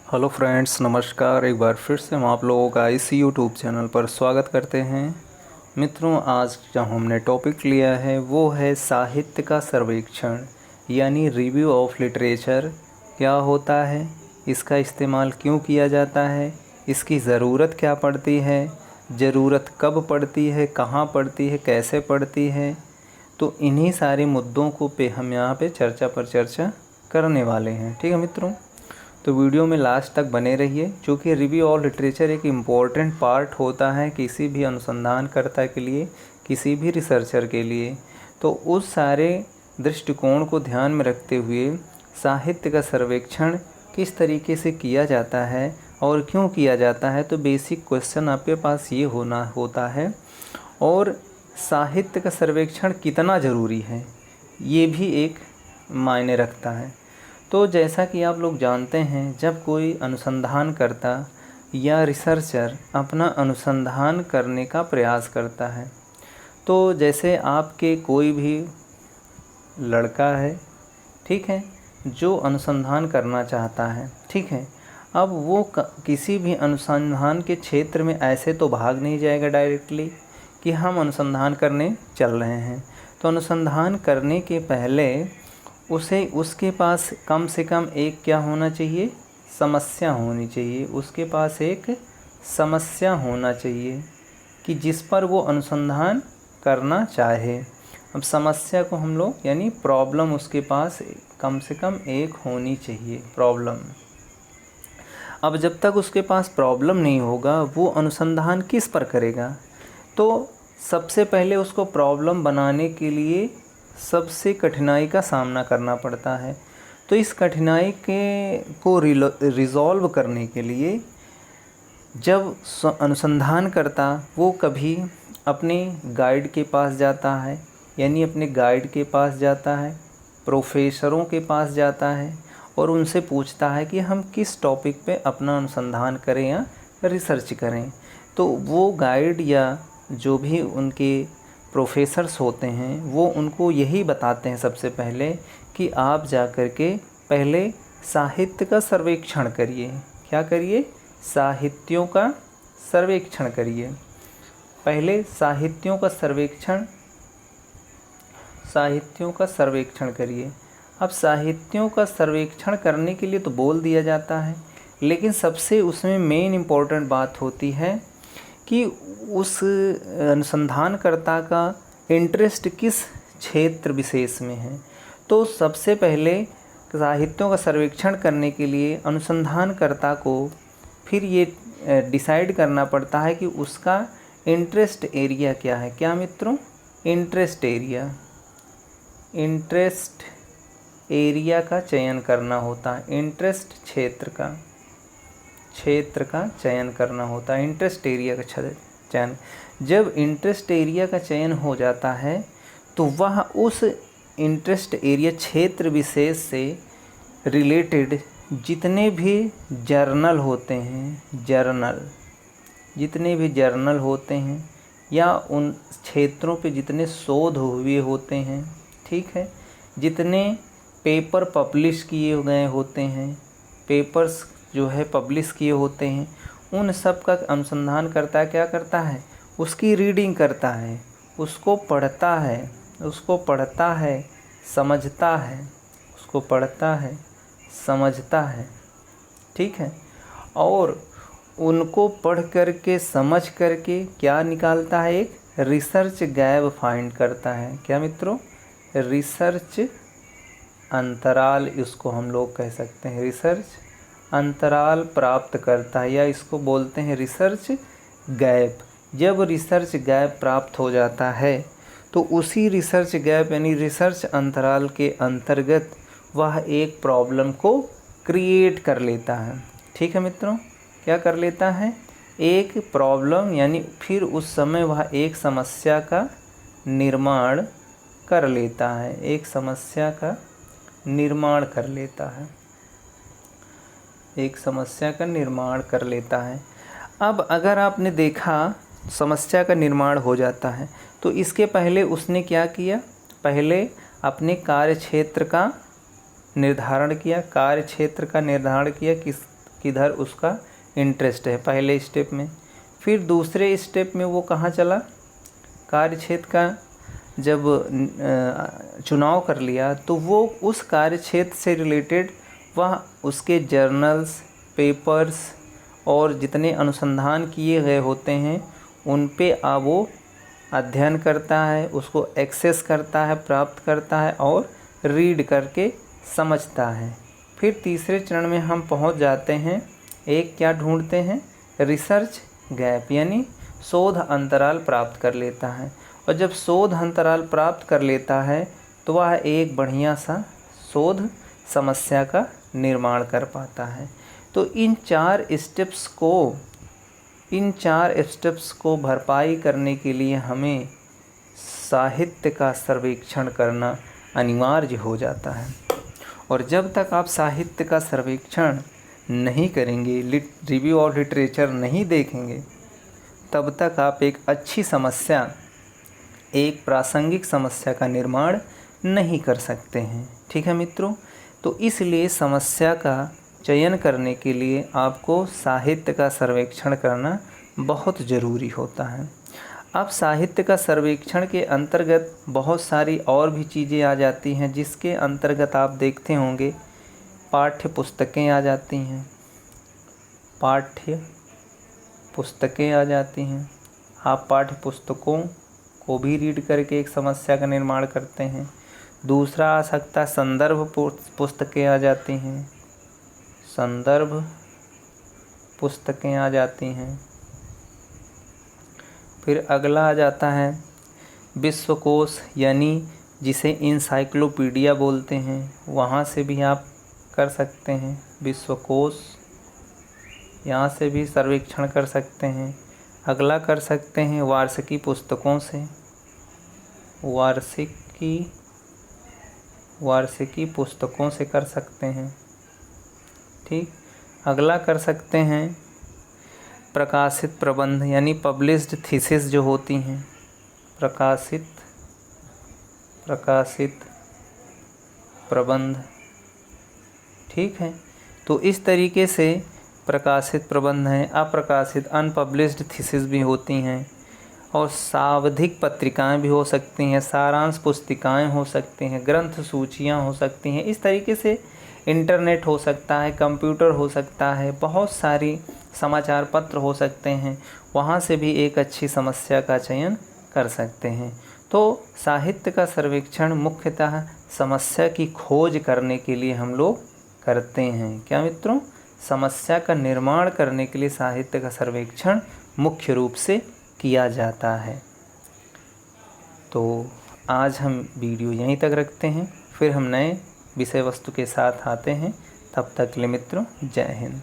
Hello friends, नमस्कार। एक बार फिर से हम आप लोगों का इस यूट्यूब चैनल पर स्वागत करते हैं। मित्रों, आज जो हमने टॉपिक लिया है वो है साहित्य का सर्वेक्षण यानी रिव्यू ऑफ लिटरेचर। क्या होता है, इसका इस्तेमाल क्यों किया जाता है, इसकी ज़रूरत क्या पड़ती है, ज़रूरत कब पड़ती है, कहाँ पड़ती है, कैसे पड़ती है। तो इन्हीं सारे मुद्दों को पे हम यहाँ पे चर्चा करने वाले हैं। ठीक है मित्रों, तो वीडियो में लास्ट तक बने रहिए, क्योंकि रिव्यू ऑफ लिटरेचर एक इम्पॉर्टेंट पार्ट होता है किसी भी अनुसंधानकर्ता के लिए, किसी भी रिसर्चर के लिए। तो उस सारे दृष्टिकोण को ध्यान में रखते हुए साहित्य का सर्वेक्षण किस तरीके से किया जाता है और क्यों किया जाता है, तो बेसिक क्वेश्चन आपके पास ये होता है। और साहित्य का सर्वेक्षण कितना ज़रूरी है, ये भी एक मायने रखता है। तो जैसा कि आप लोग जानते हैं, जब कोई अनुसंधान करता या रिसर्चर अपना अनुसंधान करने का प्रयास करता है, तो जैसे आपके कोई भी लड़का है, ठीक है, जो अनुसंधान करना चाहता है, ठीक है, अब वो किसी भी अनुसंधान के क्षेत्र में ऐसे तो भाग नहीं जाएगा डायरेक्टली कि हम अनुसंधान करने चल रहे हैं। तो अनुसंधान करने के पहले उसे उसके पास कम से कम एक क्या होना चाहिए, समस्या होनी चाहिए। उसके पास एक समस्या होना चाहिए कि जिस पर वो अनुसंधान करना चाहे। अब समस्या को हम लोग यानी प्रॉब्लम उसके पास कम से कम एक होनी चाहिए, प्रॉब्लम। अब जब तक उसके पास प्रॉब्लम नहीं होगा, वो अनुसंधान किस पर करेगा। तो सबसे पहले उसको प्रॉब्लम बनाने के लिए सबसे कठिनाई का सामना करना पड़ता है। तो इस कठिनाई को रिज़ॉल्व करने के लिए जब अनुसंधान करता वो कभी अपने गाइड के पास जाता है, यानी अपने गाइड के पास जाता है, प्रोफेसरों के पास जाता है और उनसे पूछता है कि हम किस टॉपिक पे अपना अनुसंधान करें या रिसर्च करें। तो वो गाइड या जो भी उनके प्रोफेसर्स होते हैं वो उनको यही बताते हैं सबसे पहले कि आप जा कर के पहले साहित्य का सर्वेक्षण करिए। क्या करिए, साहित्यों का सर्वेक्षण करिए। पहले साहित्यों का सर्वेक्षण करिए। अब साहित्यों का सर्वेक्षण करने के लिए तो बोल दिया जाता है, लेकिन सबसे उसमें मेन इम्पोर्टेंट बात होती है कि उस अनुसंधानकर्ता का इंटरेस्ट किस क्षेत्र विशेष में है। तो सबसे पहले साहित्यों का सर्वेक्षण करने के लिए अनुसंधानकर्ता को फिर ये डिसाइड करना पड़ता है कि उसका इंटरेस्ट एरिया क्या है। क्या मित्रों, इंटरेस्ट एरिया का चयन करना होता है। इंटरेस्ट क्षेत्र का चयन करना होता है, इंटरेस्ट एरिया का चयन। जब इंटरेस्ट एरिया का चयन हो जाता है तो वह उस इंटरेस्ट एरिया क्षेत्र विशेष से रिलेटेड जितने भी जर्नल होते हैं या उन क्षेत्रों पे जितने शोध हुए होते हैं, ठीक है, जितने पेपर पब्लिश किए गए होते हैं, पेपर्स जो है पब्लिश किए होते हैं, उन सब का अनुसंधान करता है। क्या करता है, उसकी रीडिंग करता है, उसको पढ़ता है, समझता है, ठीक है, और उनको पढ़ करके समझ करके क्या निकालता है, एक रिसर्च गैप फाइंड करता है। क्या मित्रों, रिसर्च अंतराल इसको हम लोग कह सकते हैं, रिसर्च अंतराल प्राप्त करता है, या इसको बोलते हैं रिसर्च गैप। जब रिसर्च गैप प्राप्त हो जाता है तो उसी रिसर्च गैप यानी रिसर्च अंतराल के अंतर्गत वह एक प्रॉब्लम को क्रिएट कर लेता है। ठीक है मित्रों, क्या कर लेता है, एक प्रॉब्लम, यानी फिर उस समय वह एक समस्या का निर्माण कर लेता है। अब अगर आपने देखा समस्या का निर्माण हो जाता है तो इसके पहले उसने क्या किया, पहले अपने कार्यक्षेत्र का निर्धारण किया। किधर उसका इंटरेस्ट है पहले स्टेप में। फिर दूसरे स्टेप में वो कहाँ चला, कार्यक्षेत्र का जब चुनाव कर लिया तो वो उस कार्यक्षेत्र से रिलेटेड वह उसके जर्नल्स, पेपर्स और जितने अनुसंधान किए गए होते हैं उन पे वो अध्ययन करता है, उसको एक्सेस करता है, प्राप्त करता है और रीड करके समझता है। फिर तीसरे चरण में हम पहुंच जाते हैं, एक क्या ढूंढते हैं, रिसर्च गैप, यानी शोध अंतराल प्राप्त कर लेता है। और जब शोध अंतराल प्राप्त कर लेता है तो वह एक बढ़िया सा शोध समस्या का निर्माण कर पाता है। तो इन चार स्टेप्स को भरपाई करने के लिए हमें साहित्य का सर्वेक्षण करना अनिवार्य हो जाता है। और जब तक आप साहित्य का सर्वेक्षण नहीं करेंगे, रिव्यू और लिटरेचर नहीं देखेंगे, तब तक आप एक अच्छी समस्या, एक प्रासंगिक समस्या का निर्माण नहीं कर सकते हैं। ठीक है मित्रों, तो इसलिए समस्या का चयन करने के लिए आपको साहित्य का सर्वेक्षण करना बहुत ज़रूरी होता है। अब साहित्य का सर्वेक्षण के अंतर्गत बहुत सारी और भी चीज़ें आ जाती हैं, जिसके अंतर्गत आप देखते होंगे पाठ्य पुस्तकें आ जाती हैं, आप पाठ्य पुस्तकों को भी रीड करके एक समस्या का निर्माण करते हैं। दूसरा आ सकता है संदर्भ पुस्तकें आ जाती हैं, संदर्भ पुस्तकें आ जाती हैं। फिर अगला आ जाता है विश्वकोश, यानी जिसे इंसाइक्लोपीडिया बोलते हैं, वहाँ से भी आप कर सकते हैं विश्वकोश, यहाँ से भी सर्वेक्षण कर सकते हैं। अगला कर सकते हैं वार्षिकी पुस्तकों से, वार्षिकी पुस्तकों से कर सकते हैं। ठीक, अगला कर सकते हैं प्रकाशित प्रबंध, यानी पब्लिश्ड थीसिस जो होती हैं, प्रकाशित प्रबंध। ठीक है, तो इस तरीके से प्रकाशित प्रबंध हैं, अप्रकाशित अनपब्लिश्ड थीसिस भी होती हैं, और सावधिक पत्रिकाएं भी हो सकती हैं, सारांश पुस्तिकाएं हो सकती हैं, ग्रंथ सूचियां हो सकती हैं। इस तरीके से इंटरनेट हो सकता है, कंप्यूटर हो सकता है, बहुत सारी समाचार पत्र हो सकते हैं, वहाँ से भी एक अच्छी समस्या का चयन कर सकते हैं। तो साहित्य का सर्वेक्षण मुख्यतः समस्या की खोज करने के लिए हम लोग करते हैं। क्या मित्रों, समस्या का निर्माण करने के लिए साहित्य का सर्वेक्षण मुख्य रूप से किया जाता है। तो आज हम वीडियो यहीं तक रखते हैं, फिर हम नए विषय वस्तु के साथ आते हैं। तब तक के लिए मित्रों, जय हिंद।